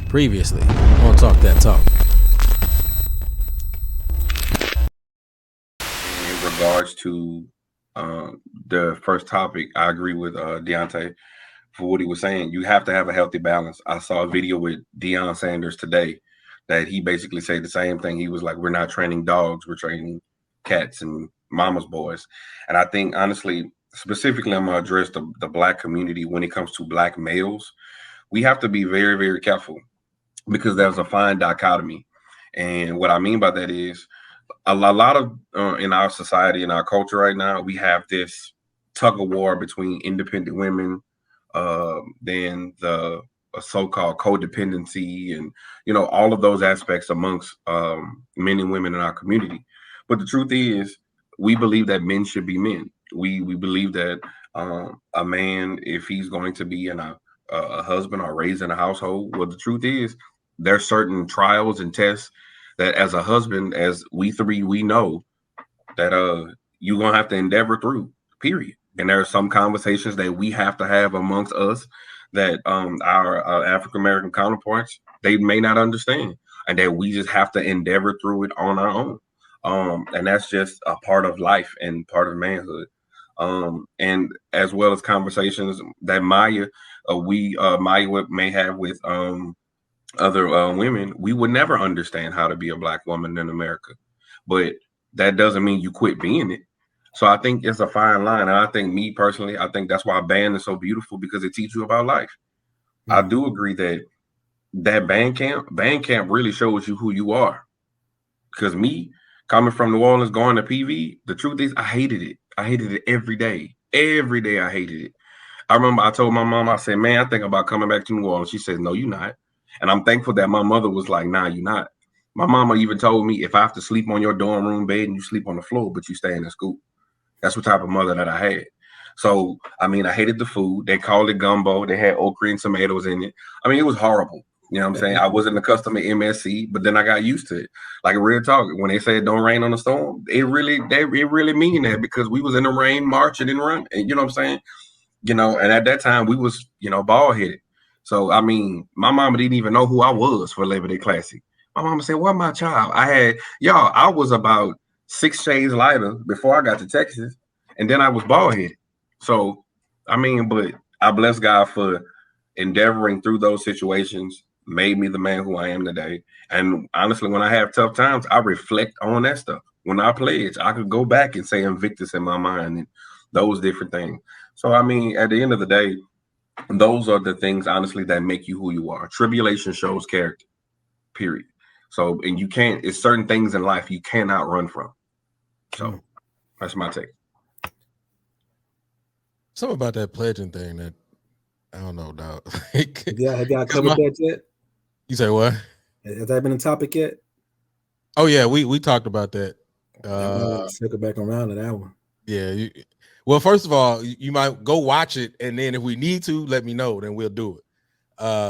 Previously on Talk That Talk. In regards to the first topic, I agree with Deontay for what he was saying. You have to have a healthy balance. I saw a video with Deion Sanders today that he basically said the same thing. He was like, we're not training dogs, we're training cats and mama's boys. And I think, honestly, specifically, I'm going to address the black community when it comes to black males. We have to be very, very careful because there's a fine dichotomy. And what I mean by that is a lot of in our society, in our culture right now, we have this tug of war between independent women, then the so-called codependency, and all of those aspects amongst men and women in our community. But the truth is, we believe that men should be men. We believe that a man, if he's going to be in a husband or raised in a household, well, the truth is, there's certain trials and tests that as a husband, as we three, we know that you're gonna have to endeavor through, period. And there are some conversations that we have to have amongst us that our African American counterparts, they may not understand, and that we just have to endeavor through it on our own. And that's just a part of life and part of manhood. And as well as conversations that Maya may have with other women, we would never understand how to be a black woman in America. But that doesn't mean you quit being it. So I think it's a fine line. And I think, me personally, I think that's why band is so beautiful, because it teaches you about life. I do agree that band camp really shows you who you are. Because me, coming from New Orleans, going to PV, the truth is I hated it. I hated it every day. Every day I hated it. I remember I told my mom, I said, man, I think about coming back to New Orleans. She says, no, you're not. And I'm thankful that my mother was like, nah, you're not. My mama even told me, if I have to sleep on your dorm room bed and you sleep on the floor, but you stay in the school. That's what type of mother that I had. So, I mean, I hated the food. They called it gumbo. They had okra and tomatoes in it. I mean, it was horrible. You know what I'm saying? I wasn't accustomed to MSC, but then I got used to it. Like a real talk, when they said don't rain on the storm, it really mean that, because we was in the rain marching and running. And you know what I'm saying? And at that time we was, bald headed. So, I mean, my mama didn't even know who I was for Labor Day Classic. My mama said, "What, my child?" I was about 6 shades lighter before I got to Texas, and then I was bald headed. So, I mean, but I bless God for endeavoring through those situations, made me the man who I am today. And honestly, when I have tough times, I reflect on that stuff. When I pledge, I could go back and say Invictus in my mind and those different things. So, I mean, at the end of the day, those are the things, honestly, that make you who you are. Tribulation shows character, period. So, and it's certain things in life you cannot run from. So, that's my take. Something about that pledging thing that, I don't know, dog. Have y'all covered that yet? You say what? Has that been a topic yet? Oh, yeah, we talked about that. Circle back around to that one. Yeah. Well, first of all, you might go watch it, and then if we need to, let me know, then we'll do it.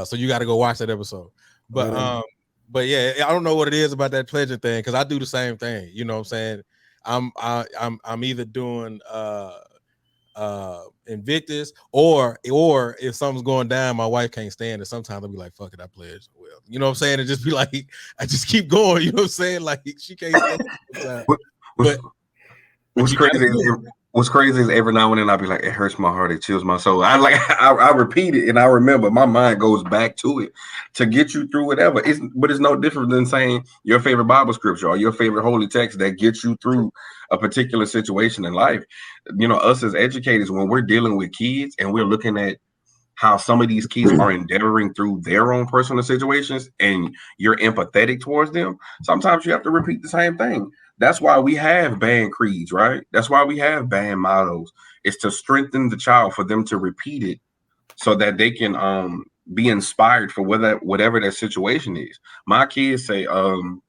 So you got to go watch that episode. But yeah, I don't know what it is about that pledging thing, because I do the same thing. You know what I'm saying? I'm either doing Invictus, or if something's going down, my wife can't stand it. Sometimes I'll be like, fuck it, I pledge. Well, you know what I'm saying? And just be like, I just keep going. You know what I'm saying? Like, she can't stand it. What's crazy is every now and then I'll be like, it hurts my heart, it chills my soul. I repeat it, and I remember, my mind goes back to it to get you through whatever. But it's no different than saying your favorite Bible scripture or your favorite holy text that gets you through a particular situation in life. Us as educators, when we're dealing with kids and we're looking at how some of these kids are endeavoring through their own personal situations, and you're empathetic towards them, sometimes you have to repeat the same thing. That's why we have band creeds, right? That's why we have band mottos. It's to strengthen the child, for them to repeat it so that they can be inspired for whatever their situation is. My kids say, damn,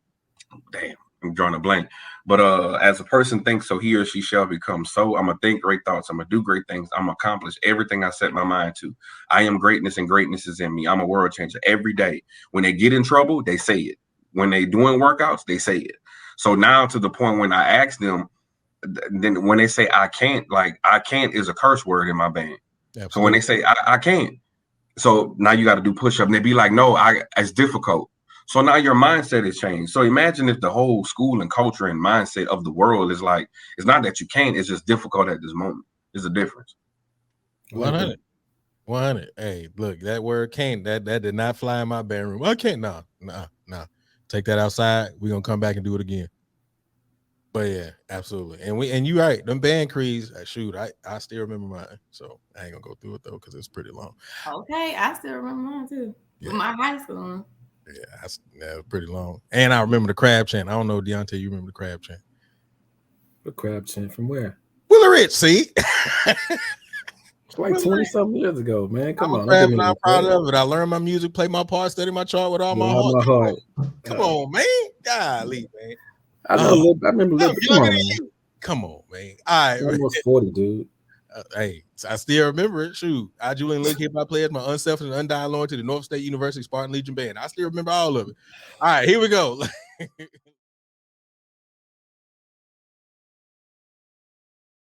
I'm drawing a blank. But as a person thinks, so he or she shall become. So I'm going to think great thoughts. I'm going to do great things. I'm going to accomplish everything I set my mind to. I am greatness, and greatness is in me. I'm a world changer every day. When they get in trouble, they say it. When they doing workouts, they say it. So now, to the point when I ask them, then when they say I can't, like, I can't is a curse word in my band. Absolutely. So when they say I can't, So now you got to do push-up. And they be like, no, it's difficult. So now your mindset has changed. So imagine if the whole school and culture and mindset of the world is like, it's not that you can't, it's just difficult at this moment. There's a difference. 100. 100. Hey, look, that word can't, that did not fly in my bedroom. I can't. Nah. Take that outside. We're gonna come back and do it again. But yeah, absolutely. And you right, them band creeds, shoot, I still remember mine. So I ain't gonna go through it though, because it's pretty long. Okay, I still remember mine too. Yeah. My high school. Yeah, that's pretty long. And I remember the crab chant. I don't know, Deontay, you remember the crab chant? The crab chant from where? Willie Rich, see? It's like 20-something years ago, man. Come on. I'm proud of it. I learned my music, play my part, study my chart with all my heart. Come on, man. Golly, man. I know. I remember. Come on, man. All right. Almost 40, dude. Hey, I still remember it. Shoot. I, Julian Lake, hip hop players, my unselfish and undying loyalty to the North State University Spartan Legion Band. I still remember all of it. All right, here we go.